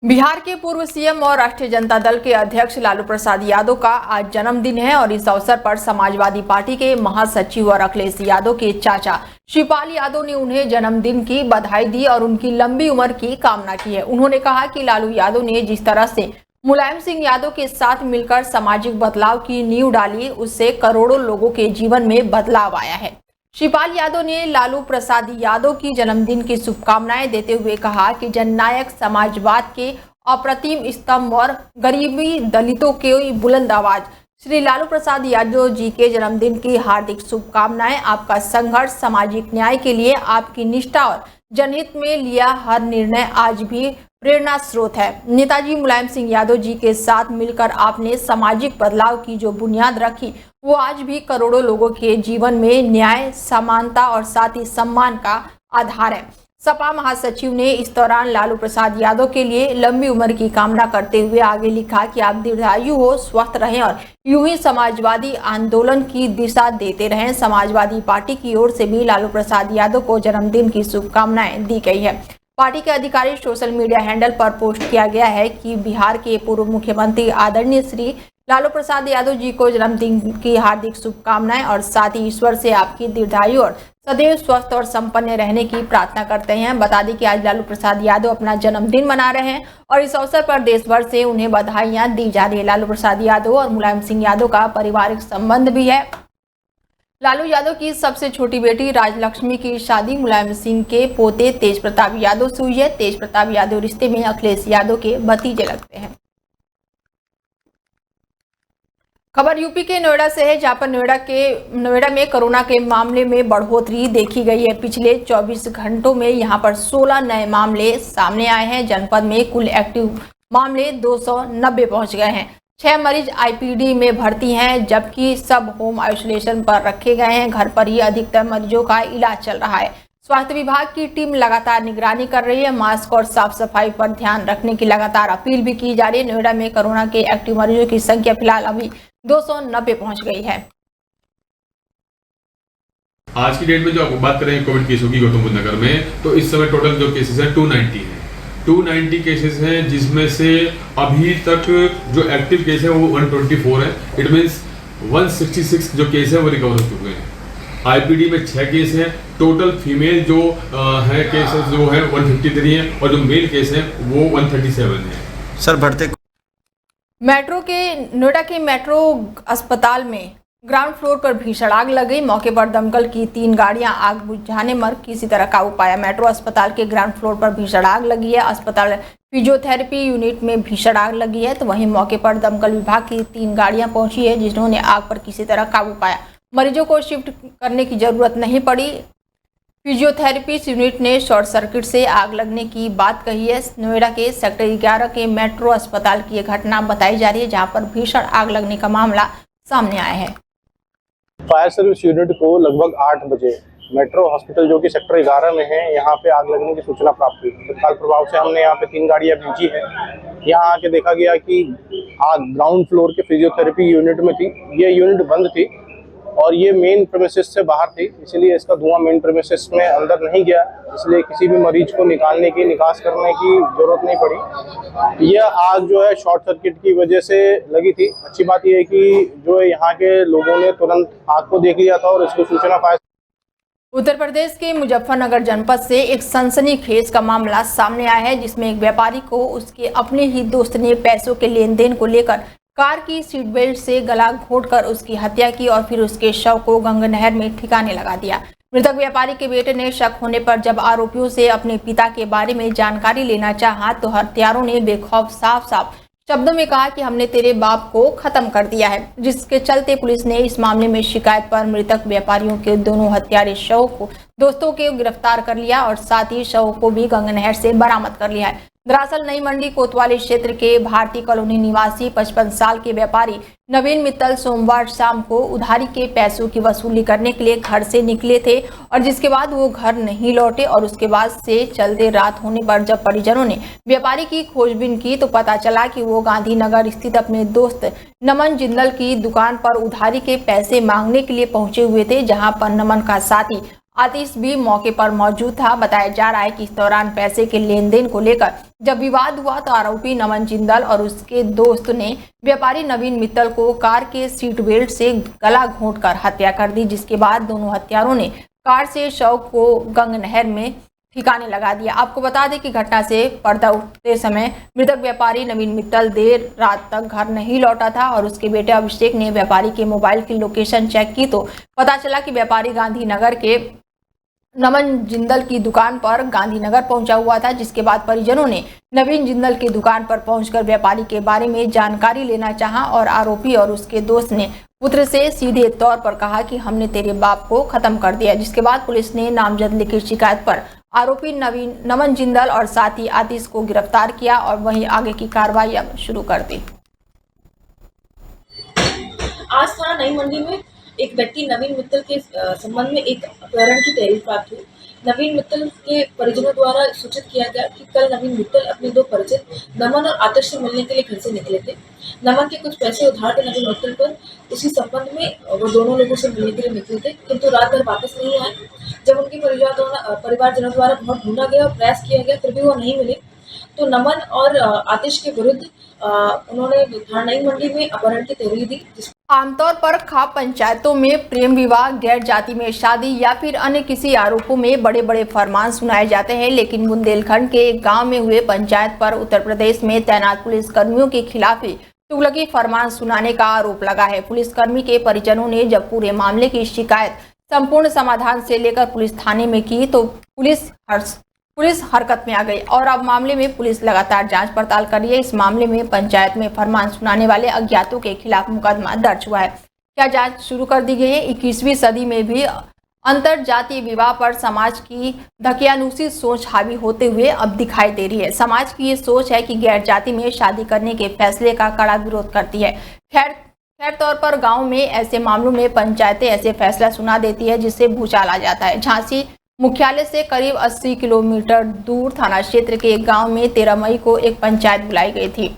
बिहार के पूर्व सीएम और राष्ट्रीय जनता दल के अध्यक्ष लालू प्रसाद यादव का आज जन्मदिन है और इस अवसर पर समाजवादी पार्टी के महासचिव और अखिलेश यादव के चाचा शिवपाल यादव ने उन्हें जन्मदिन की बधाई दी और उनकी लंबी उम्र की कामना की है। उन्होंने कहा कि लालू यादव ने जिस तरह से मुलायम सिंह यादव के साथ मिलकर सामाजिक बदलाव की नींव डाली, उससे करोड़ों लोगों के जीवन में बदलाव आया है। शिवपाल यादव ने लालू प्रसाद यादव की जन्मदिन की शुभकामनाएं देते हुए कहा कि जननायक समाजवाद के अप्रतिम स्तंभ और गरीबी दलितों के बुलंद आवाज श्री लालू प्रसाद यादव जी के जन्मदिन की हार्दिक शुभकामनाएं। आपका संघर्ष, सामाजिक न्याय के लिए आपकी निष्ठा और जनहित में लिया हर निर्णय आज भी प्रेरणा स्रोत है। नेताजी मुलायम सिंह यादव जी के साथ मिलकर आपने सामाजिक बदलाव की जो बुनियाद रखी, वो आज भी करोड़ों लोगों के जीवन में न्याय, समानता और साथ ही सम्मान का आधार है। सपा महासचिव ने इस दौरान लालू प्रसाद यादव के लिए लंबी उम्र की कामना करते हुए आगे लिखा कि आप दीर्घायु हो, स्वस्थ रहें और यूं ही समाजवादी आंदोलन की दिशा देते रहें। समाजवादी पार्टी की ओर से भी लालू प्रसाद यादव को जन्मदिन की शुभकामनाएं दी गई है। पार्टी के आधिकारिक सोशल मीडिया हैंडल पर पोस्ट किया गया है कि बिहार के पूर्व मुख्यमंत्री आदरणीय श्री लालू प्रसाद यादव जी को जन्मदिन की हार्दिक शुभकामनाएं और साथ ही ईश्वर से आपकी दीर्घायु और सदैव स्वस्थ और संपन्न रहने की प्रार्थना करते हैं। बता दें कि आज लालू प्रसाद यादव अपना जन्मदिन मना रहे हैं और इस अवसर पर देश भर से उन्हें बधाइयां दी जा रही है। लालू प्रसाद यादव और मुलायम सिंह यादव का पारिवारिक संबंध भी है। लालू यादव की सबसे छोटी बेटी राजलक्ष्मी की शादी मुलायम सिंह के पोते तेज प्रताप यादव से हुई है। तेज प्रताप यादव रिश्ते में अखिलेश यादव के भतीजे लगते हैं। खबर यूपी के नोएडा से है, जहां पर नोएडा में कोरोना के मामले में बढ़ोतरी देखी गई है। पिछले 24 घंटों में यहां पर 16 नए मामले सामने आए हैं। जनपद में कुल एक्टिव मामले 290 पहुंच गए हैं। 6 मरीज आईपीडी में भर्ती हैं, जबकि सब होम आइसोलेशन पर रखे गए हैं। घर पर ही अधिकतर मरीजों का इलाज चल रहा है। स्वास्थ्य विभाग की टीम लगातार निगरानी कर रही है। मास्क और साफ सफाई पर ध्यान रखने की लगातार अपील भी की जा रही है। नोएडा में कोरोना के एक्टिव मरीजों की संख्या फिलहाल अभी 290 पहुंच गई है। आज की डेट में जो आपको बात करें कोविड केसों की गौतम बुद्ध नगर में, तो इस समय टोटल जो केसेस हैं 290 हैं। 290 केसेस हैं, जिसमें से अभी तक जो एक्टिव केस है वो 124 है। इट मीन्स 166 जो केस है वो रिकवर हो चुके हैं। आईपीडी में 6 केस हैं। टोटल फीमेल जो है केसेस जो है 153 है और जो मेल केस है वो 137 है। सर बढ़ते मेट्रो के नोएडा के मेट्रो अस्पताल में ग्राउंड फ्लोर पर भीषण आग लग गई। मौके पर दमकल की 3 गाड़ियां आग बुझाने में किसी तरह काबू पाया। मेट्रो अस्पताल के ग्राउंड फ्लोर पर भीषण आग लगी है। अस्पताल फिजियोथेरेपी यूनिट में भीषण आग लगी है, तो वहीं मौके पर दमकल विभाग की 3 गाड़ियां पहुंची है, जिन्होंने आग पर किसी तरह काबू पाया। मरीजों को शिफ्ट करने की जरूरत नहीं पड़ी। फिजियोथेरेपी यूनिट ने शॉर्ट सर्किट से आग लगने की बात कही है। नोएडा के सेक्टर 11 के मेट्रो अस्पताल की यह घटना बताई जा रही है, जहां पर भीषण आग लगने का मामला सामने आया है। फायर सर्विस यूनिट को लगभग 8 बजे मेट्रो हॉस्पिटल जो कि सेक्टर 11 में है, यहाँ पे आग लगने की सूचना प्राप्त हुई। तत्काल प्रभाव से हमने यहाँ पे 3 गाड़ियाँ भेजी है। यहाँ आके देखा गया कि आग ग्राउंड फ्लोर के फिजियोथेरेपी यूनिट में थी। ये यूनिट बंद थी और ये मेन प्रेमिसेस से बाहर थी, इसलिए इसका धुआं मेन प्रेमिसेस में अंदर नहीं गया, इसलिए किसी भी मरीज को निकास करने की जरूरत नहीं पड़ी। यह आग जो है शॉर्ट सर्किट की वजह से लगी थी। अच्छी बात यह है कि जो यहाँ के लोगों ने तुरंत आग को देख लिया था और इसको सूचना फायर। उत्तर प्रदेश के मुजफ्फरनगर जनपद से एक सनसनीखेज का मामला सामने आया है, जिसमें एक व्यापारी को उसके अपने ही दोस्त ने पैसों के लेन देन को लेकर कार की सीट बेल्ट से गला घोंटकर उसकी हत्या की और फिर उसके शव को गंगा नहर में ठिकाने लगा दिया। मृतक व्यापारी के बेटे ने शक होने पर जब आरोपियों से अपने पिता के बारे में जानकारी लेना चाहा, तो हत्यारों ने बेखौफ साफ शब्दों में कहा कि हमने तेरे बाप को खत्म कर दिया है, जिसके चलते पुलिस ने इस मामले में शिकायत पर मृतक व्यापारियों के दोनों हत्यारे शव को दोस्तों के गिरफ्तार कर लिया और साथ ही शव को भी गंगा नहर से बरामद कर लिया है। दरअसल नई मंडी कोतवाली क्षेत्र के भारतीय कॉलोनी निवासी 55 साल के व्यापारी नवीन मित्तल सोमवार शाम को उधारी के पैसों की वसूली करने के लिए घर से निकले थे और जिसके बाद वो घर नहीं लौटे और उसके बाद से चलते रात होने पर जब परिजनों ने व्यापारी की खोजबीन की तो पता चला कि वो गांधीनगर स्थित अपने दोस्त नमन जिंदल की दुकान पर उधारी के पैसे मांगने के लिए पहुंचे हुए थे, जहां पर नमन का साथी आतिश भी मौके पर मौजूद था। बताया जा रहा है कि इस दौरान पैसे के लेन देन को लेकर जब विवाद हुआ तो आरोपी नमन जिंदल और उसके दोस्त ने व्यापारी नवीन मित्तल को कार के सीट बेल्ट से गला घोंटकर हत्या कर दी, जिसके बाद दोनों हत्यारों ने कार से शव को गंग नहर में ठिकाने लगा दिया। आपको बता दें कि घटना से पर्दा उठते समय मृतक व्यापारी नवीन मित्तल देर रात तक घर नहीं लौटा था और उसके बेटे अभिषेक ने व्यापारी के मोबाइल की लोकेशन चेक की तो पता चला कि व्यापारी गांधीनगर के नमन जिंदल की दुकान पर गांधीनगर पहुंचा हुआ था, जिसके बाद परिजनों ने नवीन जिंदल की दुकान पर पहुंचकर व्यापारी के बारे में जानकारी लेना चाहा और आरोपी और उसके दोस्त ने पुत्र से सीधे तौर पर कहा कि हमने तेरे बाप को खत्म कर दिया, जिसके बाद पुलिस ने नामजद लिखित शिकायत पर आरोपी नमन जिंदल और साथी आतिश को गिरफ्तार किया और वहीं आगे की कार्रवाई अब शुरू कर दी। आज थाना नई मंडी में एक व्यक्ति नवीन मित्तल के संबंध में एक अपहरण की तहरीर प्राप्त हुई। नवीन मित्तल के परिजनों द्वारा सूचित किया गया कि कल नवीन मित्तल अपने दो परिचित नमन और आतिश से मिलने के लिए घर से निकले थे। नमन के कुछ पैसे उधार थे नवीन मित्तल पर, उसी संबंध में वो दोनों लोगों से मिलने के लिए निकले थे, किंतु रात भर वापस नहीं आए। जब उनके परिवारजनों द्वारा बहुत ढूंढा गया और प्रयास किया गया, फिर भी वो नहीं मिले, तो नमन और आतिश के विरुद्ध उन्होंने थाना नई मंडी में अपहरण की तहरीर दी। आमतौर पर खाप पंचायतों में प्रेम विवाह, गैर जाति में शादी या फिर अन्य किसी आरोपों में बड़े बड़े फरमान सुनाए जाते हैं, लेकिन बुंदेलखंड के एक गांव में हुए पंचायत पर उत्तर प्रदेश में तैनात पुलिस कर्मियों के खिलाफ ही तुगलकी फरमान सुनाने का आरोप लगा है। पुलिसकर्मी के परिजनों ने जब पूरे मामले की शिकायत संपूर्ण समाधान से लेकर पुलिस थाने में की तो पुलिस हरकत में आ गई और अब मामले में पुलिस लगातार जांच पड़ताल कर रही है। इस मामले में पंचायत में फरमान सुनाने वाले अज्ञातों के खिलाफ मुकदमा दर्ज हुआ है। क्या जांच शुरू कर दी गई है। 21वीं सदी में भी अंतर जातीय विवाह पर समाज की धकियानुसी सोच हावी होते हुए अब दिखाई दे रही है। समाज की ये सोच है कि गैर जाति में शादी करने के फैसले का कड़ा विरोध करती है। खैर तौर पर गाँव में ऐसे मामलों में पंचायतें ऐसे फैसला सुना देती है जिससे भूचाल आ जाता है। झांसी मुख्यालय से करीब 80 किलोमीटर दूर थाना क्षेत्र के एक गांव में 13 मई को एक पंचायत बुलाई गई थी।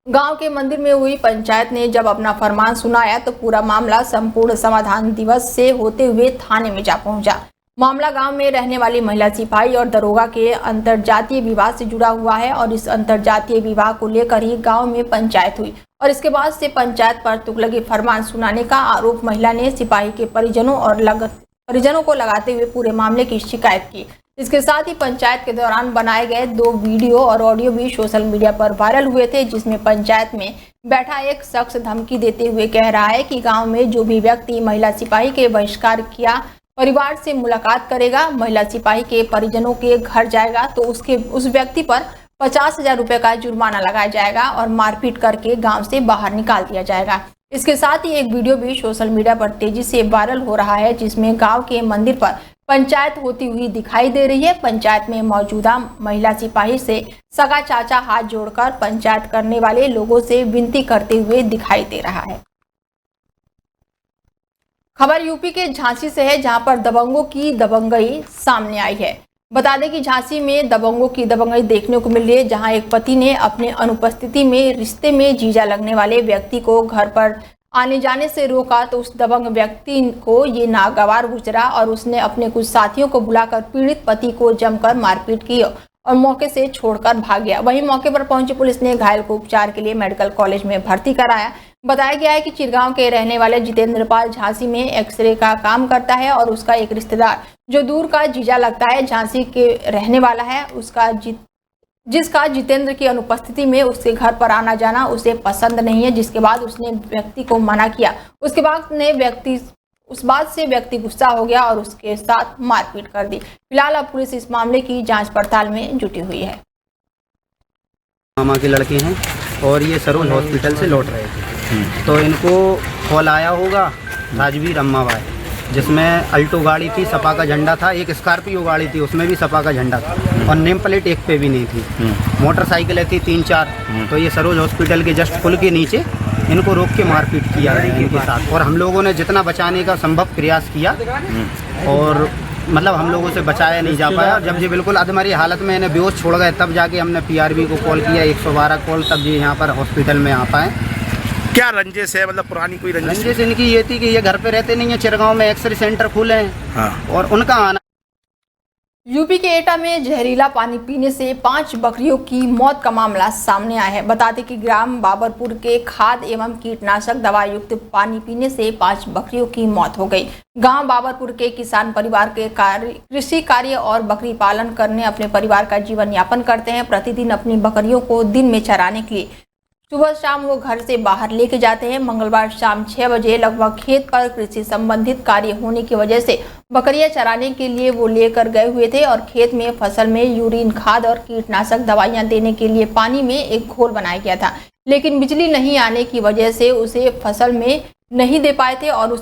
गांव के मंदिर में हुई पंचायत ने जब अपना फरमान सुनाया तो पूरा मामला संपूर्ण समाधान दिवस से होते हुए थाने में जा पहुंचा। मामला गांव में रहने वाली महिला सिपाही और दरोगा के अंतरजातीय विवाह से जुड़ा हुआ है और इस अंतरजातीय विवाह को लेकर ही गाँव में पंचायत हुई और इसके बाद से पंचायत पर तुगलकी फरमान सुनाने का आरोप महिला ने सिपाही के परिजनों को लगाते हुए पूरे मामले की शिकायत की। इसके साथ ही पंचायत के दौरान बनाए गए 2 वीडियो और ऑडियो भी सोशल मीडिया पर वायरल हुए थे, जिसमें पंचायत में बैठा एक शख्स धमकी देते हुए कह रहा है कि गांव में जो भी व्यक्ति महिला सिपाही के बहिष्कार किया परिवार से मुलाकात करेगा, महिला सिपाही के परिजनों के घर जाएगा तो उस व्यक्ति पर 50,000 रुपये का जुर्माना लगाया जाएगा और मारपीट करके गाँव से बाहर निकाल दिया जाएगा। इसके साथ ही एक वीडियो भी सोशल मीडिया पर तेजी से वायरल हो रहा है, जिसमें गांव के मंदिर पर पंचायत होती हुई दिखाई दे रही है। पंचायत में मौजूदा महिला सिपाही से सगा चाचा हाथ जोड़कर पंचायत करने वाले लोगों से विनती करते हुए दिखाई दे रहा है। खबर यूपी के झांसी से है, जहां पर दबंगों की दबंगई सामने आई है। बता दें कि झांसी में दबंगों की दबंगई देखने को मिल रही है, जहां एक पति ने अपने अनुपस्थिति में रिश्ते में जीजा लगने वाले व्यक्ति को घर पर आने जाने से रोका तो उस दबंग व्यक्ति को ये नागवार गुजरा और उसने अपने कुछ साथियों को बुलाकर पीड़ित पति को जमकर मारपीट की और मौके से छोड़कर भाग गया। वहीं मौके पर पहुंची पुलिस ने घायल को उपचार के लिए मेडिकल कॉलेज में भर्ती कराया। बताया गया है कि चिरगांव के रहने वाले जितेंद्र पाल झांसी में एक्सरे का काम करता है और उसका एक रिश्तेदार जो दूर का जीजा लगता है झांसी के रहने वाला है, जिसका जितेंद्र की अनुपस्थिति में उसके घर पर आना जाना उसे पसंद नहीं है, जिसके बाद उसने व्यक्ति को मना किया। उस बात से व्यक्ति गुस्सा हो गया और उसके साथ मारपीट कर दी। फिलहाल अब पुलिस इस मामले की जांच पड़ताल में जुटी हुई है। मामा के लड़के हैं और ये सरोज हॉस्पिटल से लौट रहे थे तो इनको कॉल आया होगा राजवीर अम्माबाई, जिसमें अल्टो गाड़ी थी, सपा का झंडा था, एक स्कॉर्पियो गाड़ी थी उसमें भी सपा का झंडा था और नेम प्लेट एक पे भी नहीं थी। मोटरसाइकिलें थी 3-4। तो ये सरोज हॉस्पिटल के जस्ट पुल के नीचे इनको रोक के मारपीट किया इनके साथ और हम लोगों ने जितना बचाने का संभव प्रयास किया और मतलब हम लोगों से बचाया नहीं जा पाया। जब ये बिल्कुल अधमरी हालत में इन्हें बेहोश छोड़ गए तब जाके हमने PRB को कॉल किया, 112 कॉल, तब ये यहाँ पर हॉस्पिटल में आ पाए क्या रंजिश है, मतलब पुरानी कोई रंजिश? रंजिश इनकी ये थी कि ये घर पे रहते नहीं है, चिरगांव में एक्सरे सेंटर खुले हैं। हाँ। और उनका आना। यूपी के एटा में जहरीला पानी पीने से 5 बकरियों की मौत का मामला सामने आया है। बता दें कि ग्राम बाबरपुर के खाद एवं कीटनाशक दवा युक्त पानी पीने से 5 बकरियों की मौत हो गई। गांव बाबरपुर के किसान परिवार के कृषि कार्य और बकरी पालन करने अपने परिवार का जीवन यापन करते हैं। प्रतिदिन अपनी बकरियों को दिन में चराने के लिए सुबह शाम वो घर से बाहर लेके जाते हैं। मंगलवार शाम 6 बजे लगभग खेत पर कृषि संबंधित कार्य होने की वजह से बकरियां चराने के लिए वो लेकर गए हुए थे और खेत में फसल में यूरिन खाद और कीटनाशक दवाइयां देने के लिए पानी में एक घोल बनाया गया था, लेकिन बिजली नहीं आने की वजह से उसे फसल में नहीं दे पाए थे और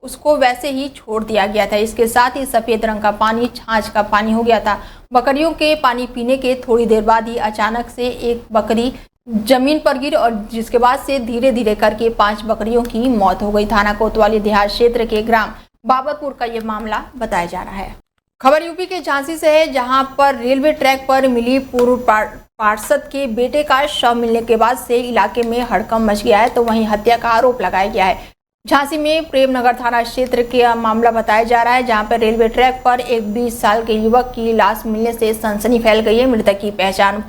उसको वैसे ही छोड़ दिया गया था। इसके साथ ही सफेद रंग का पानी छाछ का पानी हो गया था। बकरियों के पानी पीने के थोड़ी देर बाद ही अचानक से एक बकरी जमीन पर गिरी और जिसके बाद से धीरे धीरे करके 5 बकरियों की मौत हो गई। थाना कोतवाली देहात क्षेत्र के ग्राम बाबरपुर का यह मामला बताया जा रहा है। खबर यूपी के झांसी से है, जहां पर रेलवे ट्रैक पर मिली पूर्व पार्षद के बेटे का शव मिलने के बाद से इलाके में हड़कंप मच गया है, तो वहीं हत्या का आरोप लगाया गया है। झांसी में प्रेमनगर थाना क्षेत्र का मामला बताया जा रहा है, जहां पर रेलवे ट्रैक पर एक 20 साल के युवक की लाश मिलने से सनसनी फैल गई है। मृतक की पहचान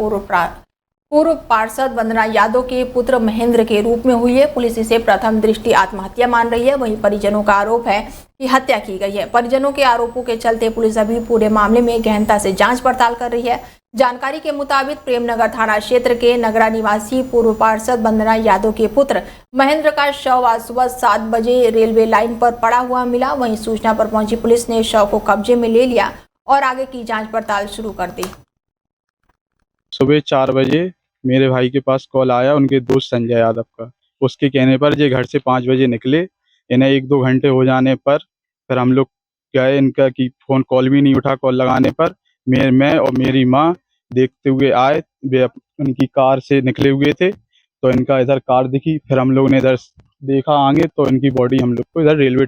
पूर्व पार्षद वंदना यादव के पुत्र महेंद्र के रूप में हुई है। पुलिस इसे प्रथम दृष्टि आत्महत्या मान रही है। वहीं परिजनों का आरोप है कि हत्या की गई है। परिजनों के आरोपों के चलते पुलिस अभी पूरे मामले में गहनता से जांच पड़ताल कर रही है। जानकारी के मुताबिक प्रेमनगर थाना क्षेत्र के नगरा निवासी पूर्व पार्षद वंदना यादव के पुत्र महेंद्र का शव आज सुबह 7 बजे रेलवे लाइन पर पड़ा हुआ मिला। वहीं सूचना पर पहुंची पुलिस ने शव को कब्जे में ले लिया और आगे की जाँच पड़ताल शुरू कर दी। सुबह 4 बजे मेरे भाई के पास कॉल आया उनके दोस्त संजय यादव का। उसके कहने पर ये घर से 5 बजे निकले। इन्हें 1-2 घंटे हो जाने पर फिर हम लोग गए, इनका की फ़ोन कॉल भी नहीं उठा। कॉल लगाने पर मैं और मेरी माँ देखते हुए आए। वे उनकी कार से निकले हुए थे तो इनका इधर कार दिखी। फिर हम लोग ने इधर देखा आगे तो इनकी बॉडी हम लोग को इधर रेलवे।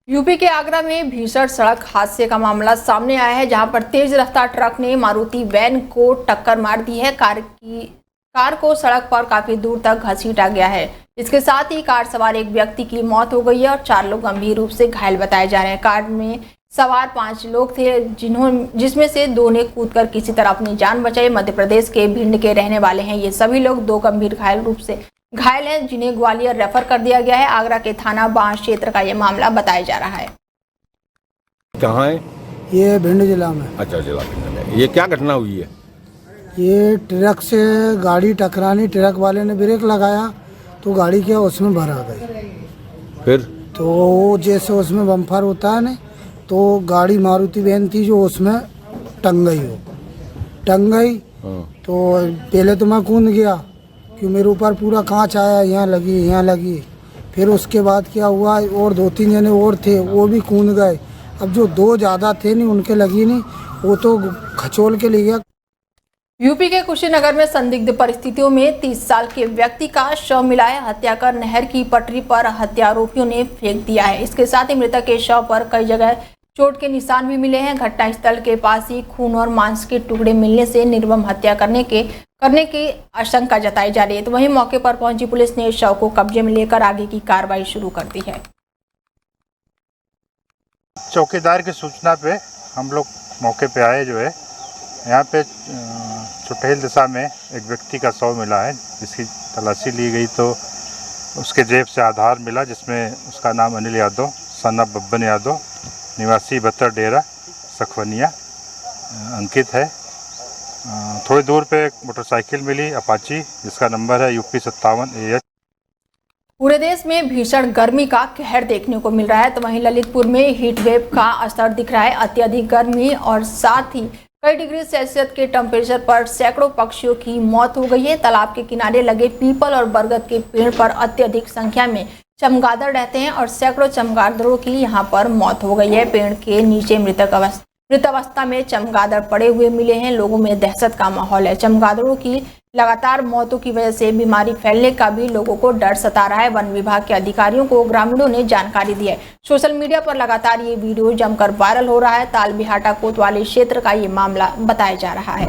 यूपी के आगरा में भीषण सड़क हादसे का मामला सामने आया है, जहां पर तेज रफ्तार ट्रक ने मारुति वैन को टक्कर मार दी है। कार को सड़क पर काफी दूर तक घसीटा गया है। इसके साथ ही कार सवार एक व्यक्ति की मौत हो गई है और 4 लोग गंभीर रूप से घायल बताए जा रहे हैं। कार में सवार 5 लोग थे, जिसमें से 2 ने कूदकर किसी तरह अपनी जान बचाई। मध्य प्रदेश के भिंड के रहने वाले हैं ये सभी लोग। 2 गंभीर रूप से घायल हैं, जिन्हें ग्वालियर रेफर कर दिया गया है। आगरा के थाना बांस क्षेत्र का यह मामला बताया जा रहा है। कहाँ है ये? भिंड जिला में। अच्छा, जिला भिंड में। ये क्या घटना हुई है? ये ट्रक से गाड़ी टकरानी, ट्रक वाले ने ब्रेक लगाया तो गाड़ी क्या उसमें भर आ गई। फिर तो जैसे उसमें बम्पर होता है ना, तो गाड़ी मारुति वैन थी जो उसमें टंग गई। तो पहले तो मैं कूद गया कि मेरे ऊपर पूरा कांच आया, यहाँ लगी। फिर उसके बाद क्या हुआ, और 2-3 जने और थे, वो भी कूद गए। अब जो 2 ज़्यादा थे नहीं, उनके लगी नहीं, वो तो खचोल के ले गया। यूपी के कुशीनगर में संदिग्ध परिस्थितियों में 30 साल के व्यक्ति का शव मिला है। हत्या कर नहर की पटरी पर हत्यारोपियों ने फेंक दिया है। इसके साथ ही मृतक के शव पर कई जगह चोट के निशान भी मिले हैं। घटनास्थल के पास ही खून और मांस के टुकड़े मिलने से निर्मम हत्या करने की आशंका जताई जा रही है। तो वहीं मौके पर पहुंची पुलिस ने शव को कब्जे में लेकर आगे की कार्रवाई शुरू कर दी है। चौकीदार की सूचना पे हम लोग मौके पे आए। जो है यहाँ पे चुटेल दिशा में एक व्यक्ति का शव मिला है, जिसकी तलाशी ली गई तो उसके जेब से आधार मिला, जिसमें उसका नाम अनिल यादव सन ऑफ बब्बन यादव निवासी 72 डेरा सखवनिया अंकित है। थोड़ी दूर पे एक मोटरसाइकिल मिली अपाची, जिसका नंबर है UP 57AH। पूरे देश में भीषण गर्मी का कहर देखने को मिल रहा है, तो वहीं ललितपुर में हीट वेव का असर दिख रहा है। अत्यधिक गर्मी और साथ ही कई डिग्री सेल्सियस के टेम्परेचर पर सैकड़ों पक्षियों की मौत हो गई है। तालाब के किनारे लगे पीपल और बरगद के पेड़ पर अत्यधिक संख्या में चमगादड़ रहते हैं और सैकड़ों चमगादड़ों की यहां पर मौत हो गई है। पेड़ के नीचे मृत अवस्था में चमगादड़ पड़े हुए मिले हैं। लोगों में दहशत का माहौल है। चमगादड़ों की लगातार मौतों की वजह से बीमारी फैलने का भी लोगों को डर सता रहा है। वन विभाग के अधिकारियों को ग्रामीणों ने जानकारी दी है। सोशल मीडिया पर लगातार ये वीडियो जमकर वायरल हो रहा है। तालबिहाटा कोतवाली क्षेत्र का ये मामला बताया जा रहा है।